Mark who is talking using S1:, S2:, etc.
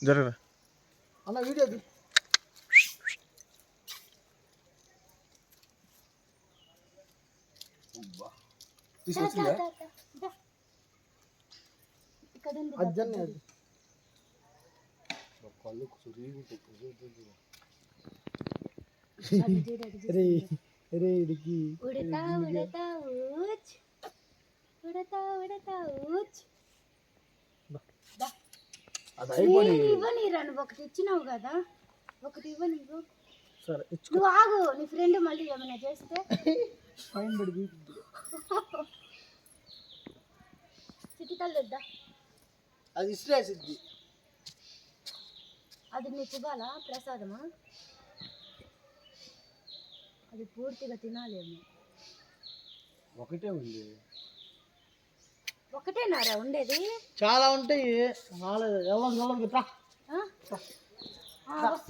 S1: జరగరా
S2: అన్న వీడియో తీసుకొచ్చిందా అజ్జన్ అది కళ్ళు రే రే ఇడికి
S3: ఉడతా ఉడతా ఊచ్ ఉడతా ఉడతా ఊచ్
S2: అది అయిపోయి
S3: ఇవ్వని రన్ ఒకటి ఇచ్చినావు కదా ఒకటి ఇవ్వని
S2: సరే
S3: నువ్వు ఆగు నీ ఫ్రెండ్ మళ్ళీ ఏమైనా చేస్తే
S2: ఫైన్ పడి
S3: చిటికల్లుద్దా
S2: అది ఇష్టేసిద్ది
S3: అది నీకు ఇవ్వాలా ప్రసాదమా అది పూర్తిగా తినాలేమో
S2: ఒకటే ఉంది
S3: ఒకటేనారా ఉండేది
S2: చాలా ఉంటాయి రాలేదు ఎవరు